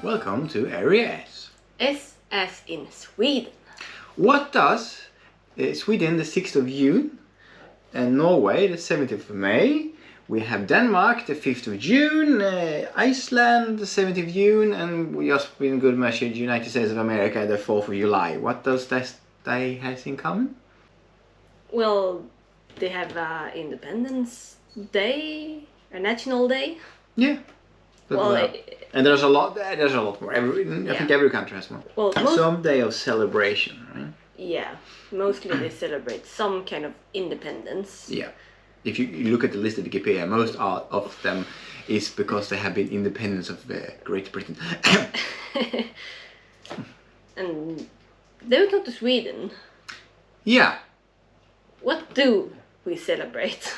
Welcome to Area S. S as in Sweden. What does Sweden the 6th of June and Norway the 17th of May? We have Denmark the 5th of June, Iceland the 17th of June, and we just been good measure United States of America the 4th of July. What does that day has in common? Well, they have Independence Day, a national day. Yeah. Well, and there's a lot more. I think every country has one. Well, some day of celebration, right? Yeah, mostly they celebrate some kind of independence. Yeah. If you look at the list of Wikipedia, most of them is because they have been independent of Great Britain. And then we come to Sweden. Yeah. What do we celebrate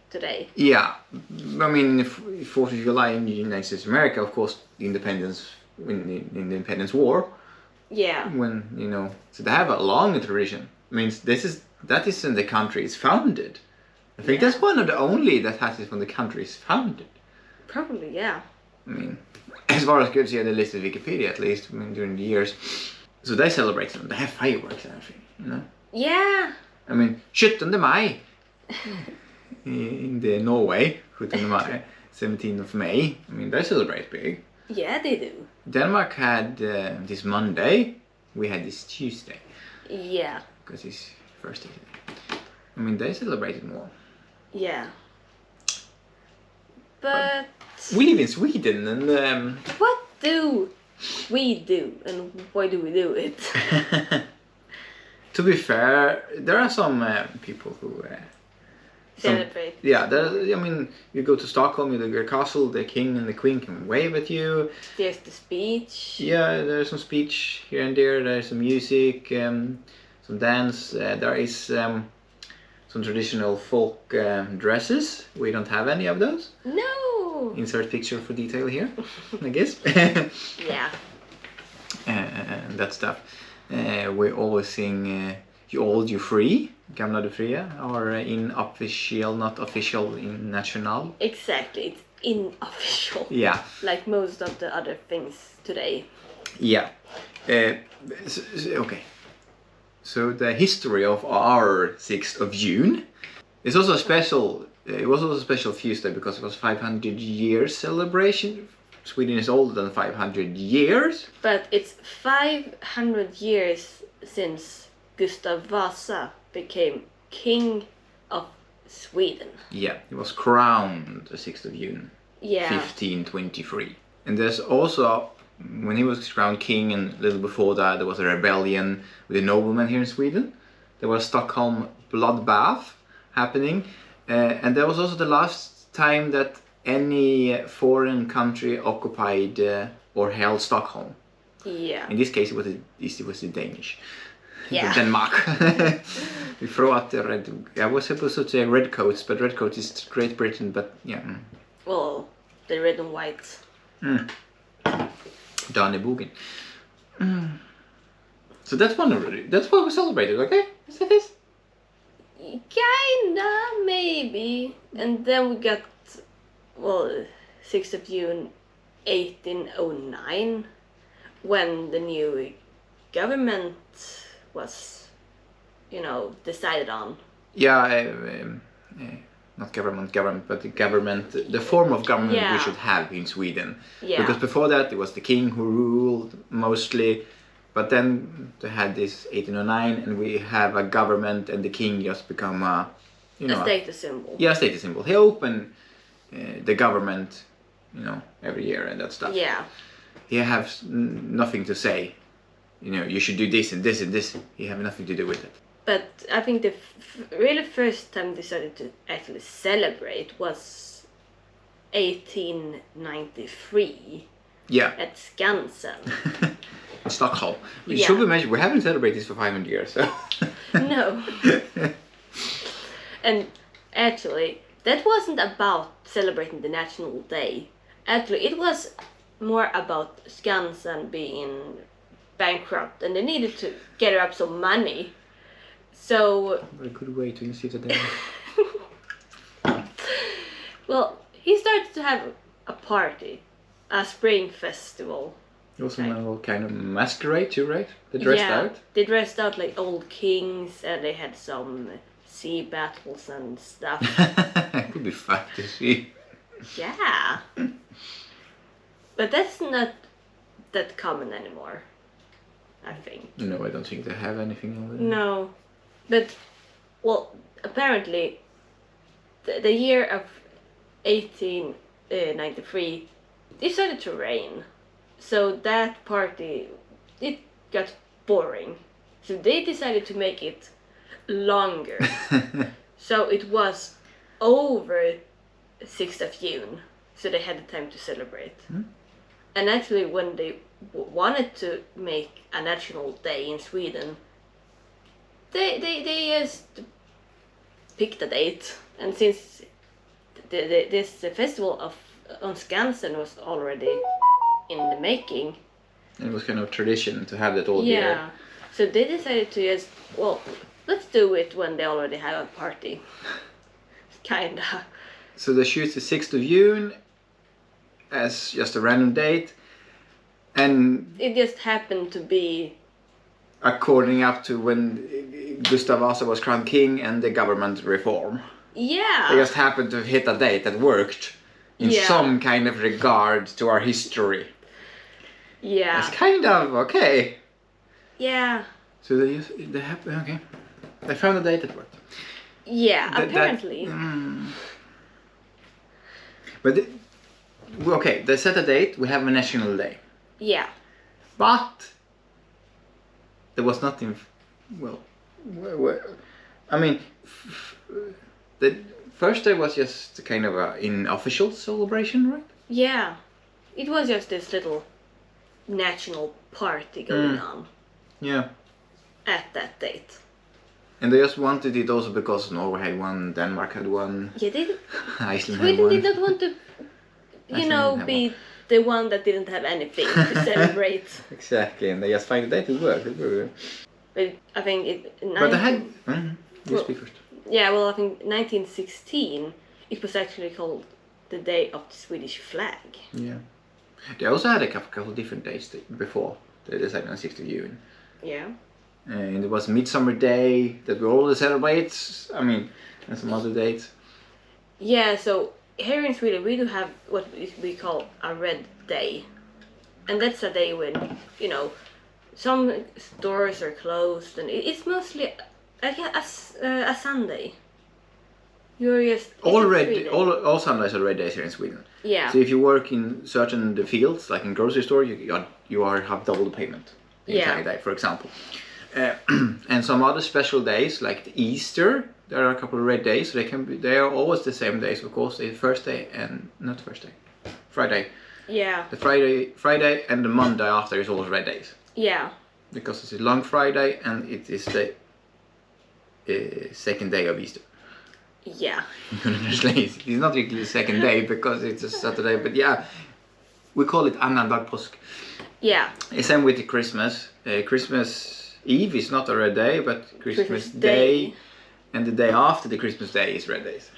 today? Yeah, I mean, 4th of July in the United States of America, of course, the independence in the Independence War. Yeah. When so they have a long tradition. I mean, that is when the country is founded. I think that's one of the only that has it when the country is founded. Probably, yeah. I mean, as far as I could see on the list of Wikipedia, at least, I mean, during the years. So they celebrate them. They have fireworks and everything, Yeah. I mean, 17 Maj in the Norway, 17 Maj, 17th of May. I mean, they celebrate big. Yeah, they do. Denmark had this Monday. We had this Tuesday. Yeah. Because it's first day. I mean, they celebrated more. Yeah. But we live in Sweden, and what do we do, and why do we do it? To be fair, there are some people who celebrate. I mean, you go to Stockholm, you go to your castle, the king and the queen can wave at you. There's the speech. Yeah, there's some speech here and there. There's some music, some dance. There is some traditional folk dresses. We don't have any of those. No. Insert picture for detail here, I guess. Yeah. And that stuff. We always sing You Old, You Free, Gamla du Fria, or unofficial, not official in national. Exactly, it's unofficial. Yeah. Like most of the other things today. Yeah. Okay. So the history of our 6th of June is also special. It was also a special feast day because it was 500 years celebration. Sweden is older than 500 years. But it's 500 years since Gustav Vasa became king of Sweden. Yeah, he was crowned the 6th of June, 1523. And there's also, when he was crowned king and a little before that, there was a rebellion with the noblemen here in Sweden. There was Stockholm bloodbath happening. And that was also the last time that any foreign country occupied or held Stockholm. Yeah. In this case, it was the Danish. Yeah. Denmark. We throw out the red. I was supposed to say redcoats, but redcoats is Great Britain. But yeah. Well, the red and white. Dannebogen. So that's that's what we celebrated. Okay, is that this? Kinda, maybe. And then we got, 6th of June 1809, when the new government was, decided on. Yeah, not government, but the government, the form of government we should have in Sweden. Yeah. Because before that it was the king who ruled mostly, but then they had this 1809 and we have a government and the king just become a status symbol. Yeah, status symbol. He opened the government, every year and that stuff. Yeah. He has nothing to say. You should do this and this and this. He have nothing to do with it. But I think the really first time they started to actually celebrate was 1893. Yeah. At Skansen. Stockholm. Should we mention we haven't celebrated this for 500 years, so. No. And actually, that wasn't about celebrating the national day. Actually, it was more about Skansen being bankrupt and they needed to gather up some money. So... A good way to see the day. Well, he started to have a party, a spring festival, It was a kind of masquerade too, right? They dressed out? They dressed out like old kings, and they had some sea battles and stuff. It would be fun to see. Yeah. But that's not that common anymore, I think. No, I don't think they have anything over there. No. But, well, apparently, the year of 1893 decided to rain. So that party, it got boring. So they decided to make it longer. So it was over 6th of June. So they had the time to celebrate. And actually when they wanted to make a national day in Sweden, they just picked a date. And since this festival on Skansen was already in the making. And it was kind of tradition to have that all year. Yeah. So they decided to just, well, let's do it when they already have a party. Kinda. So they choose the 6th of June as just a random date. And it just happened to be according up to when Gustav Vasa was crowned king and the government reform. Yeah. They just happened to hit a date that worked in some kind of regard to our history. Yeah. It's kind of okay. Yeah. So they found a date that worked. Yeah, apparently. But they set a date. We have a national day. Yeah. But there was nothing. Well, I mean, the first day was just kind of an unofficial celebration, right? Yeah. It was just this little national party going on. Yeah. At that date. And they just wanted it also because Norway had one, Denmark had one. Yeah, they Iceland had one. Sweden did not want to, be the one that didn't have anything to celebrate. Exactly, and they just find a day to work. But I think But they had. You speak first. Yeah, well, I think 1916 it was actually called the Day of the Swedish Flag. Yeah. They also had a couple of different days before they decided on 6th of June. Yeah. And it was Midsummer Day that we all celebrate. I mean, and some other dates. Yeah, so here in Sweden we do have what we call a Red Day. And that's a day when, some stores are closed and it's mostly a Sunday. You're just... All Sundays are red days here in Sweden. Yeah. So if you work in certain fields, like in grocery store, you have double the payment. The entire day, for example. And some other special days, like the Easter, there are a couple of red days. So they are always the same days, of course. The Friday. Yeah. The Friday and the Monday after is always red days. Yeah. Because it's a long Friday and it is the second day of Easter. Yeah. It's not really the second day because it's a Saturday, but yeah, we call it annandag påsk. Yeah. Same with the Christmas. Christmas Eve is not a red day, but Christmas Day and the day after the Christmas Day is red days.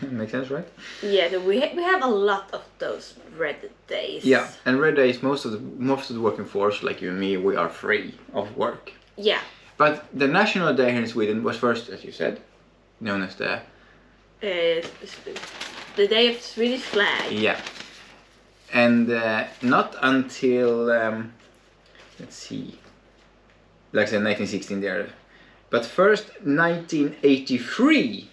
Makes sense, right? Yeah, so we have a lot of those red days. Yeah, and red days, most of the working force, like you and me, we are free of work. Yeah. But the national day here in Sweden was first, as you said, known as the Day of the Swedish Flag. Yeah. And not until, let's see, like I said, 1916 there. But first, 1983,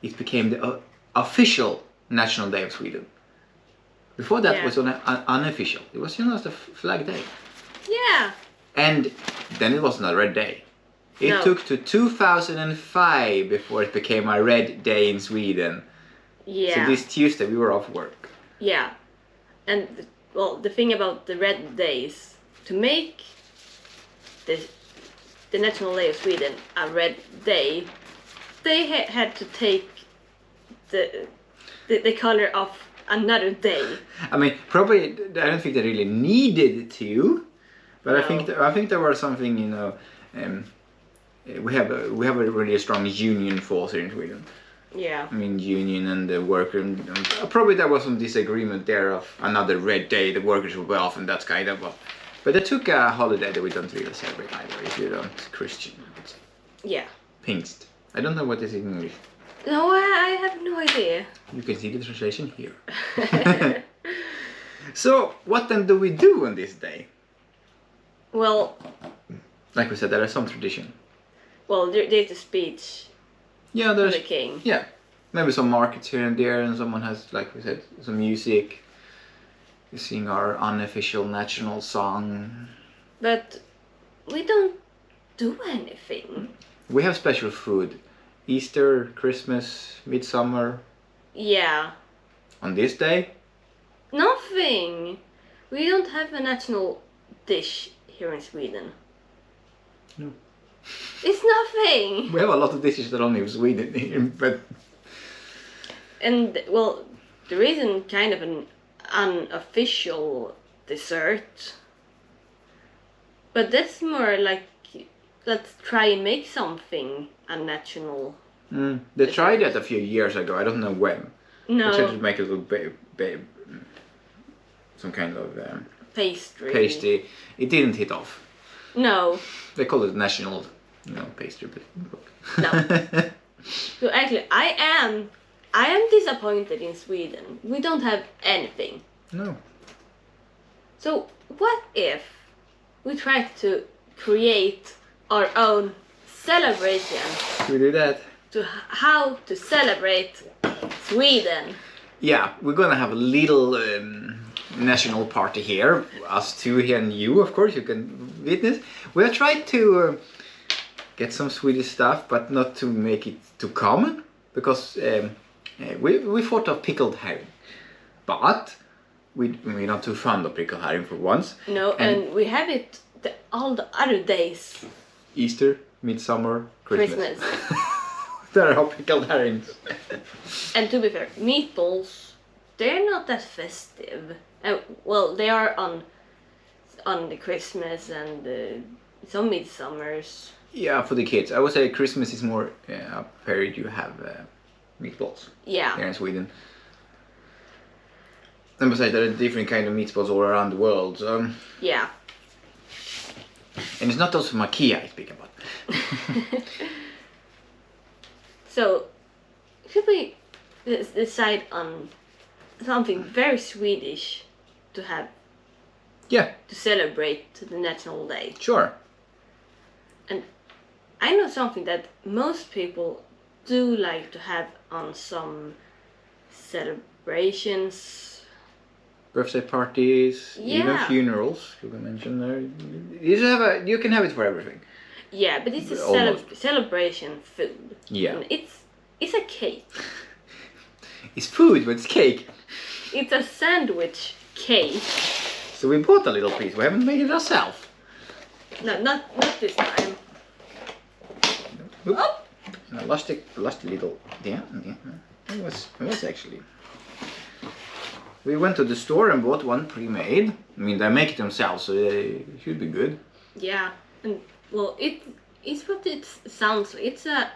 it became the official National Day of Sweden. Before that was unofficial. It was just a flag day. Yeah. And then it was not a red day. It took to 2005 before it became a red day in Sweden. Yeah. So this Tuesday we were off work. Yeah. And the thing about the red days, to make the National Day of Sweden a red day, they had to take the color of another day. I mean, probably I don't think they really needed to, but I think there was something, we have a really strong union force here in Sweden. Yeah. I mean, union and the worker. Probably there was some disagreement there of another red day. The workers will be off, and that's kind of. But they took a holiday that we don't really celebrate either. If you don't Christian, it's Yeah. Pingst. I don't know what this is in English. No, I have no idea. You can see the translation here. So, what then do we do on this day? Well, like we said, there is some tradition. Well, there's a speech. Yeah, there's for the king. Yeah, maybe some markets here and there, and someone has, like we said, some music. We sing our unofficial national song. But we don't do anything. We have special food. Easter, Christmas, Midsummer. Yeah. On this day? Nothing. We don't have a national dish here in Sweden. No. It's nothing. We have a lot of dishes that only Sweden here, but... And, well, there isn't kind of an unofficial dessert. But that's more like, let's try and make something unnational. They tried that a few years ago, I don't know when. No. They tried to make a little some kind of pastry. It didn't hit off. No. They call it national, pastry, but no. So actually, I am disappointed in Sweden. We don't have anything. No. So what if we try to create our own celebration? Should we do that? To how to celebrate Sweden. Yeah, we're gonna have a little national party here. Us two here and you, of course, you can witness. We have tried to get some Swedish stuff, but not to make it too common, because we thought of pickled herring, but we're not too fond of pickled herring for once. No, and we have it all the other days. Easter, Midsummer, Christmas. There are pickled herrings. And to be fair, meatballs, they're not that festive. Well, they are on the Christmas and some midsummers. Yeah, for the kids. I would say Christmas is more a period you have meatballs. Yeah. Here in Sweden. And besides, there are different kind of meatballs all around the world. So. Yeah. And it's not those from IKEA I speak about. So, should we decide on something very Swedish to have? Yeah. To celebrate the National Day. Sure. And I know something that most people do like to have on some celebrations. Birthday parties, even funerals, you can mention there. You can have it for everything. Yeah, but it's a celebration food. Yeah. And it's a cake. It's food, but it's cake. It's a sandwich cake. So we bought a little piece. We haven't made it ourselves. No, not this time. Oops. Oh. I lost a little. Yeah. It was actually. We went to the store and bought one pre-made. I mean, they make it themselves, so they should be good. Yeah, and well, it's what it sounds like. It's a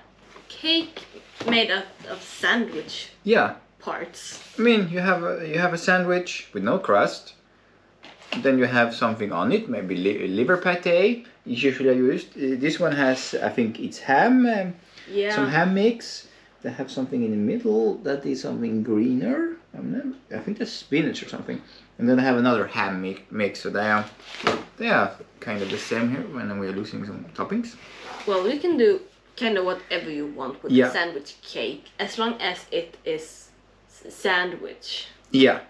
cake made out of sandwich. Yeah. Parts. I mean, you have a sandwich with no crust. Then you have something on it, maybe liver pate. Usually used. This one has, I think, it's ham. Yeah. Some ham mix. They have something in the middle that is something greener. I think that's spinach or something. And then I have another ham mix. So they are kind of the same here when we're losing some toppings. Well, you can do kind of whatever you want with the sandwich cake, as long as it is sandwich. Yeah.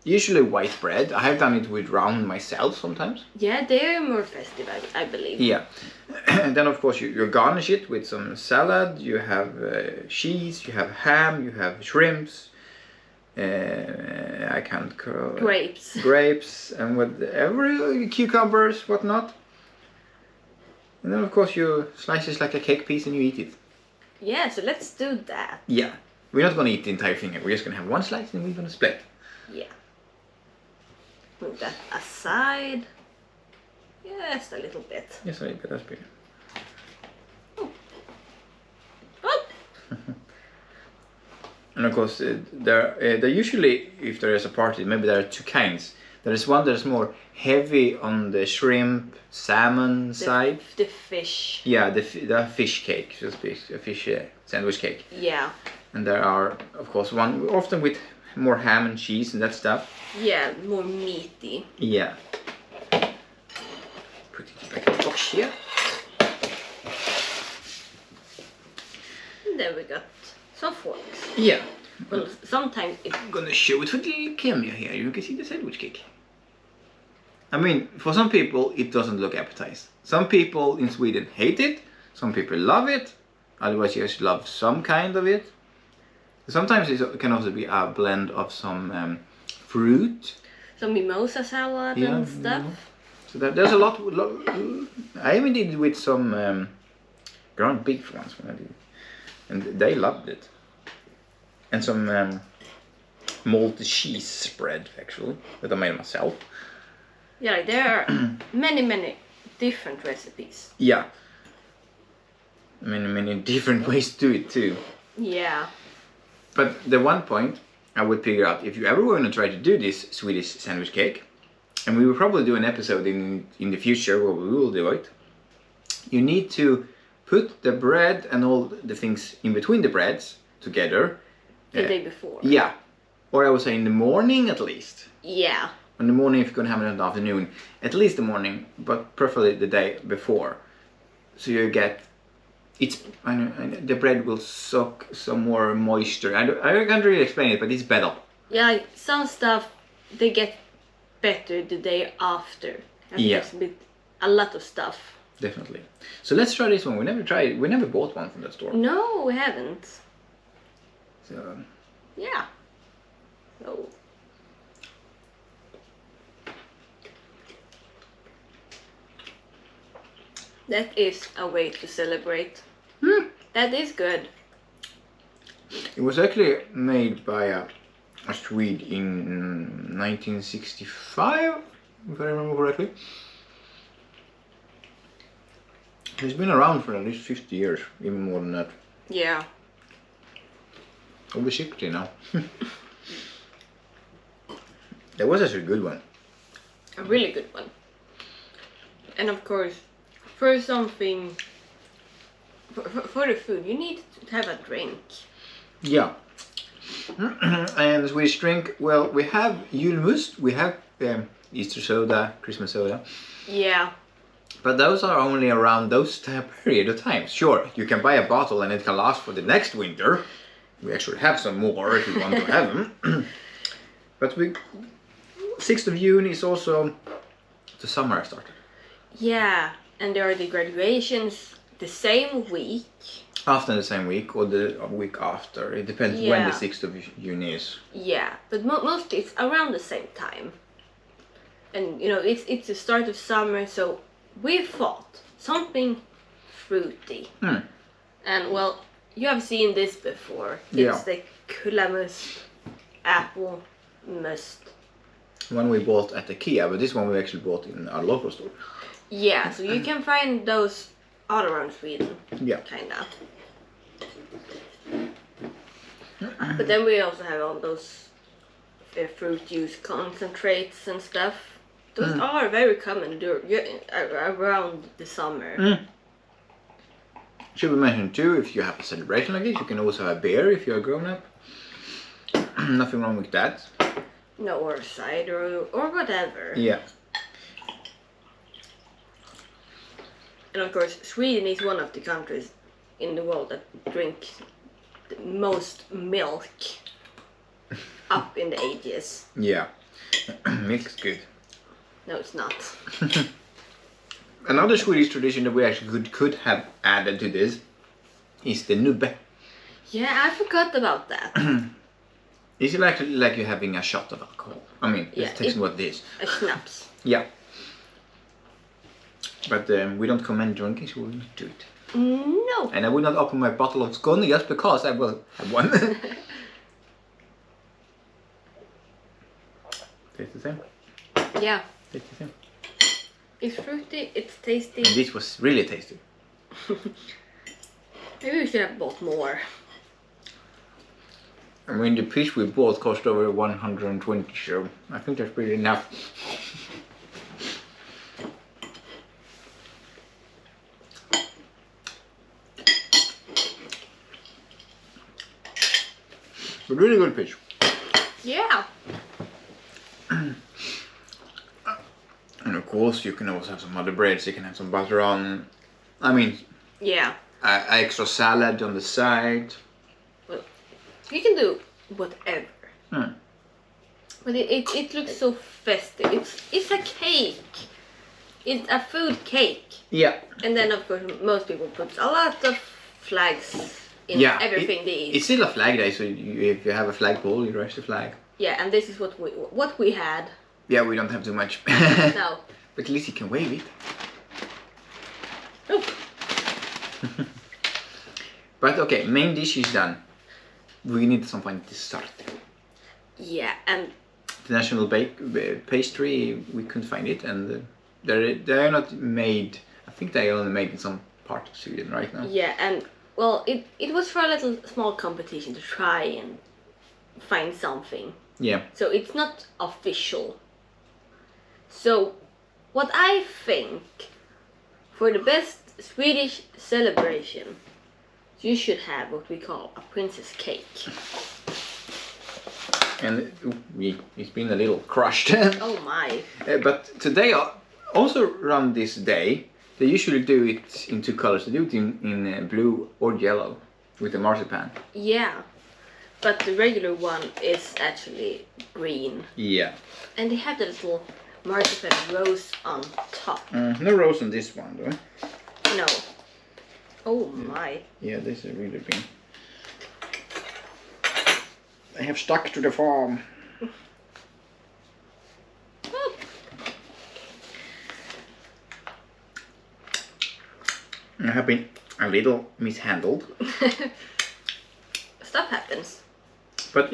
Usually white bread. I have done it with round myself sometimes. Yeah, they're more festive, I believe. Yeah. And then of course you garnish it with some salad. You have cheese, you have ham, you have shrimps. I can't call grapes and whatever, cucumbers, whatnot. And then of course you slice it like a cake piece and you eat it. Yeah, so let's do that. Yeah. We're not going to eat the entire thing. We're just going to have one slice and we're going to split. Yeah. Move that aside. Just a little bit. Yes, a little bit. That's bigger. Oh. Oh. And of course, there usually, if there is a party, maybe there are two kinds. There is one that's more heavy on the shrimp, salmon side. The fish. Yeah, the fish cake, so to speak, a fish sandwich cake. Yeah. And there are, of course, one often with more ham and cheese and that stuff. Yeah, more meaty. Yeah. Put it back in the box here. And then we got some forks. Yeah. Well, sometimes it's... I'm gonna show it for the camera here. You can see the sandwich cake. I mean, for some people it doesn't look appetizing. Some people in Sweden hate it. Some people love it. Otherwise, you just love some kind of it. Sometimes it can also be a blend of some fruit. Some mimosa salad and stuff. So there's a lot. I even did it with some ground beef once when I did it. And they loved it. And some malted cheese spread, actually, that I made myself. Yeah, there are many different recipes. Yeah. Many different ways to do it too. Yeah. But the one point I would figure out, if you ever want to try to do this Swedish sandwich cake, and we will probably do an episode in the future where we will do it, you need to put the bread and all the things in between the breads together. The day before. Yeah. Or I would say in the morning at least. Yeah. In the morning if you're going to have it in the afternoon. At least the morning, but preferably the day before. So you get... the bread will suck some more moisture. I can't really explain it, but it's better. Yeah, some stuff, they get better the day after. Yeah. A lot of stuff. Definitely. So let's try this one. We never tried it. We never bought one from that store. No, we haven't. So... Yeah. So... That is a way to celebrate. That is good. It was actually made by a Swede in 1965, if I remember correctly. It's been around for at least 50 years, even more than that. Yeah. Over 60 now. That was actually a good one. A really good one. And of course, for something, for the food, you need to have a drink. Yeah. And the Swedish drink, well, we have julmust, we have Easter soda, Christmas soda. Yeah. But those are only around those period of time. Sure, you can buy a bottle and it can last for the next winter. We actually have some more if you want to have them. But 6th of June is also the summer started. Yeah, and there are the graduations the same week. After the same week or the week after. It depends when the 6th of June is. Yeah, but mostly it's around the same time. And you know, it's the start of summer, so we thought something fruity. And well, you have seen this before. It's the Kullamus apple must. One we bought at IKEA, but this one we actually bought in our local store. Yeah, so you can find those all around Sweden. Yeah. Kinda. But then we also have all those fruit juice concentrates and stuff. Those are very common around the summer. Should we mention too, if you have a celebration like this, you can also have beer if you're a grown up. Nothing wrong with that. No, or cider or whatever. Yeah. And of course, Sweden is one of the countries in the world that drinks the most milk up in the ages. Yeah. Milk's good. No, it's not. Another Swedish tradition that we actually could have added to this is the nubbe. Yeah, I forgot about that. Is it like you're having a shot of alcohol? I mean, let's take what it is. A schnapps. Yeah. But we don't commend drinking, so we will not do it. No. And I will not open my bottle of Skåne just because I will have one. Tastes the same? Yeah. Tastes the same. It's fruity, it's tasty. And this was really tasty. Maybe we should have bought more. I mean, the fish we bought cost over 120, so I think that's pretty enough. But really good fish. Yeah. And of course, you can also have some other breads. You can have some butter on. I mean, Yeah. Extra salad on the side. Well, you can do whatever. Hmm. But it looks so festive. It's a cake. It's a food cake. Yeah. And then of course most people put a lot of flags in everything they eat. It's still a flag day, so if you have a flagpole, you raise the flag. Yeah, and this is what we had. Yeah, we don't have too much. No. But at least you can wave it. Oh. But okay, main dish is done. We need something to start. Yeah, and the national pastry, we couldn't find it, and they're not made. I think they only made in some part of Sweden right now. Yeah, and well, it was for a little small competition to try and find something. Yeah. So it's not official. So what I think for the best Swedish celebration, you should have what we call a princess cake. And it's been a little crushed. Oh my. But today, also around this day, they usually do it in two colors. They do it in blue or yellow with the marzipan. Yeah, but the regular one is actually green. Yeah. And they have the little marzipan rose on top. No rose on this one though. No. Oh my. Yeah, this is really big. They have stuck to the farm. I have been a little mishandled. Stuff happens. But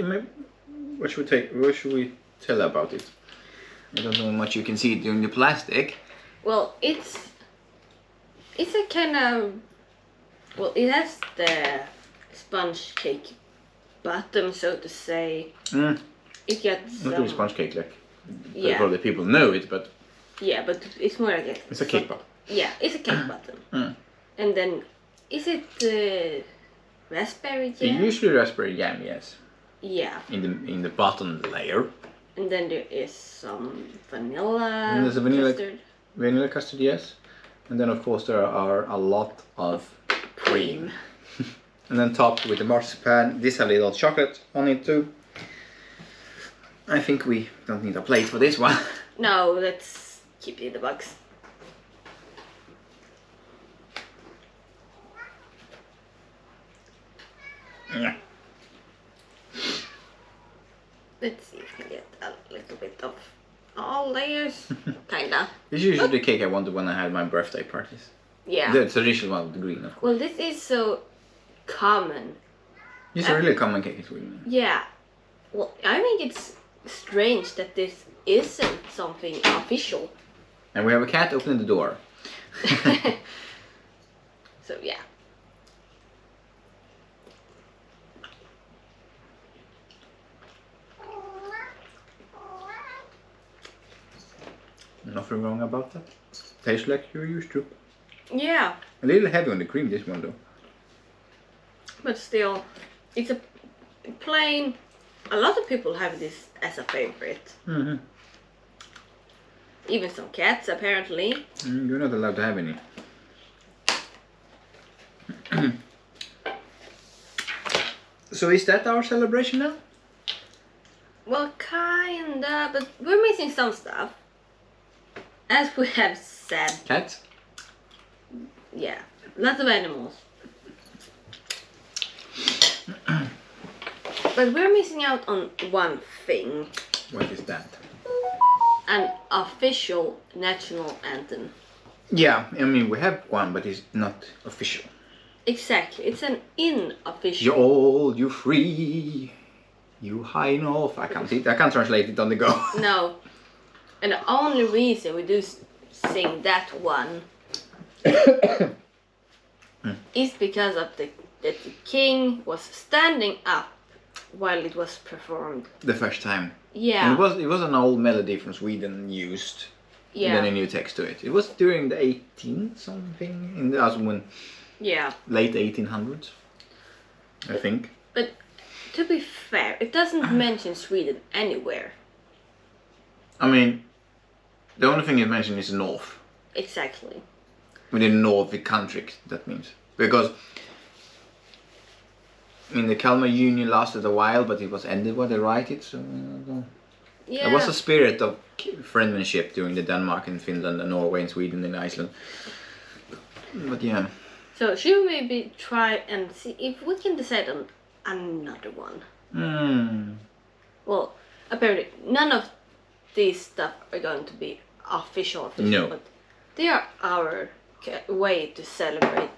what should we tell about it? I don't know how much you can see during the plastic. Well, it's a kind of, well, it has the sponge cake bottom, so to say. It gets not really sponge cake, like yeah. People know it, but yeah, but it's more like it's a cake bottom. Yeah, it's a cake bottom. And then is it raspberry jam? Usually raspberry jam, yes. Yeah. In the bottom layer. And then there is some vanilla. And there's a vanilla custard, yes. And then of course there are a lot of cream. And then topped with the marzipan. This has a little chocolate on it too. I think we don't need a plate for this one. No, let's keep it in the box. Yeah. Let's see if we get a little bit of all layers. Kinda. This is usually the cake I wanted when I had my birthday parties. Yeah. The traditional one with the green, of course. Well, this is so common. It's a really common cake in Sweden. Yeah. Well, I think it's strange that this isn't something official. And we have a cat opening the door. So yeah. Nothing wrong about that. Tastes like you're used to. Yeah. A little heavy on the cream, this one though. But still, it's a plain. A lot of people have this as a favorite. Even some cats, apparently. You're not allowed to have any. So is that our celebration now? Well, kinda, but we're missing some stuff. As we have said. Cats? Yeah, lots of animals. But we're missing out on one thing. What is that? An official national anthem. Yeah, I mean we have one, but it's not official. Exactly, it's an unofficial. You're old, you're free, you high enough. I can't translate it on the go. No, and the only reason we do sing that one is because of that the king was standing up while it was performed. The first time. Yeah. And it was an old melody from Sweden used. Yeah. And then a new text to it. It was during the 18th something in the late 1800s, I think. But to be fair, it doesn't mention Sweden anywhere. I mean, the only thing it mentioned is north. Exactly. Within Nordic countries, that means. Because the Kalmar Union lasted a while, but it was ended when they write it. So there was a spirit of friendship during the Denmark and Finland and Norway and Sweden and Iceland. But yeah. So should we maybe try and see if we can decide on another one? Well, apparently none of these stuff are going to be official, no. But they are our way to celebrate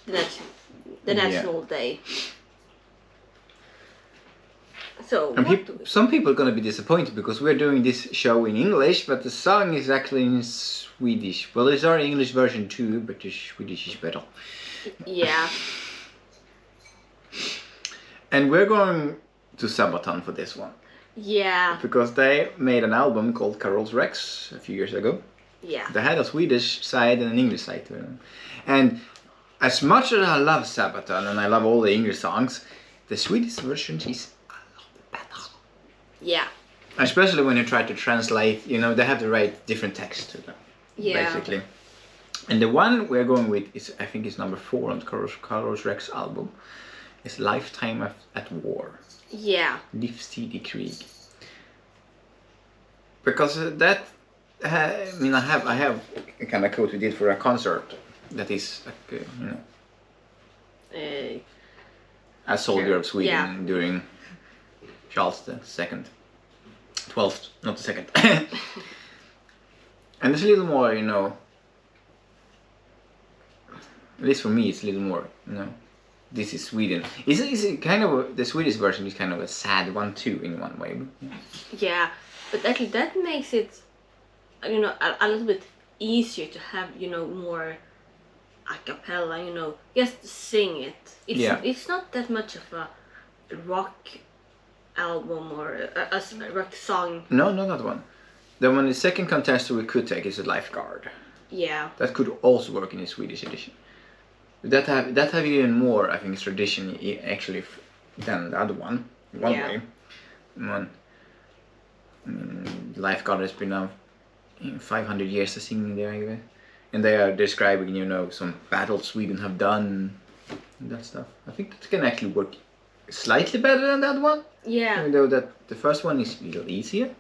the National Day. So some people are going to be disappointed because we're doing this show in English, but the song is actually in Swedish. Well, there's our English version too, but the Swedish is better. Yeah. And we're going to Sabaton for this one. Yeah. Because they made an album called Carol's Rex a few years ago. Yeah. They had a Swedish side and an English side to them. And as much as I love Sabaton and I love all the English songs, the Swedish version is a lot better. Yeah. Especially when you try to translate, they have to write different text to them. Yeah. Basically. And the one we're going with is, I think it's number 4 on Carol's Rex album. It's Lifetime at War. Yeah. Livstid i krig. Because that, I have a kind of quote we did for a concert that is like, a soldier of Sweden during Charles II. 12th, not the 2nd. And it's a little more, at least for me, it's a little more, this is Sweden. Is it kind of the Swedish version is kind of a sad one too in one way. Yeah, but actually that makes it, a little bit easier to have, more a cappella, just sing it. It's not that much of a rock album or a rock song. No, not that one. The second contestant we could take is a Lifeguard. Yeah. That could also work in the Swedish edition. That have even more, I think, tradition actually than the other one. One way. Lifeguard has been now 500 years to singing there, and they are describing, some battles Sweden have done and that stuff. I think that can actually work slightly better than that one. Yeah. Even though that the first one is a little easier.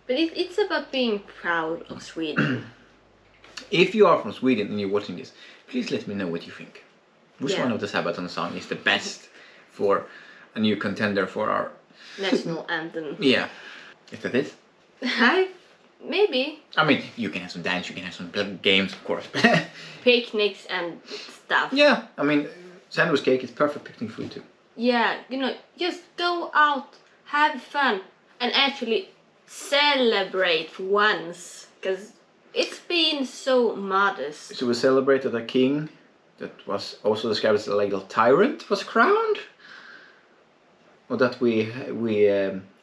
But it's about being proud of Sweden. If you are from Sweden and you're watching this, please let me know what you think. Which one of the Sabaton songs is the best for a new contender for our national anthem? Yeah. Is that it? Maybe. I mean, you can have some dance, you can have some games, of course. Picnics and stuff. Yeah, I mean, sandwich cake is perfect picnic food too. Yeah, just go out, have fun, and actually celebrate for once. Because it's been so modest. So we celebrated a king that was also described as a little tyrant was crowned. Or that we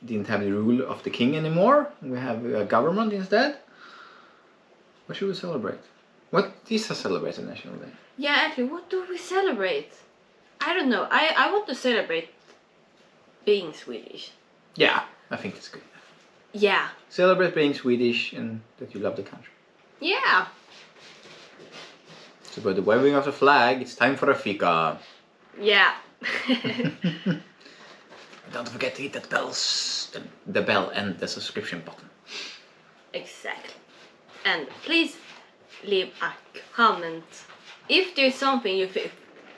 didn't have the rule of the king anymore. We have a government instead. What should we celebrate? What is a celebrated National Day? Yeah, actually, what do we celebrate? I don't know. I want to celebrate being Swedish. Yeah, I think that's good. Yeah. Celebrate being Swedish and that you love the country. Yeah. So by the waving of the flag, it's time for a fika. Yeah. Don't forget to hit that the bell and the subscription button. Exactly. And please leave a comment if there's something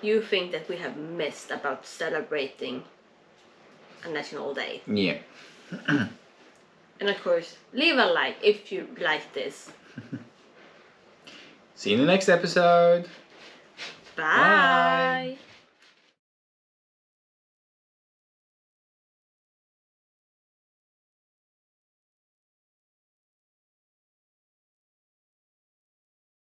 you think that we have missed about celebrating a National Day. Yeah. And of course, leave a like if you like this. See you in the next episode. Bye.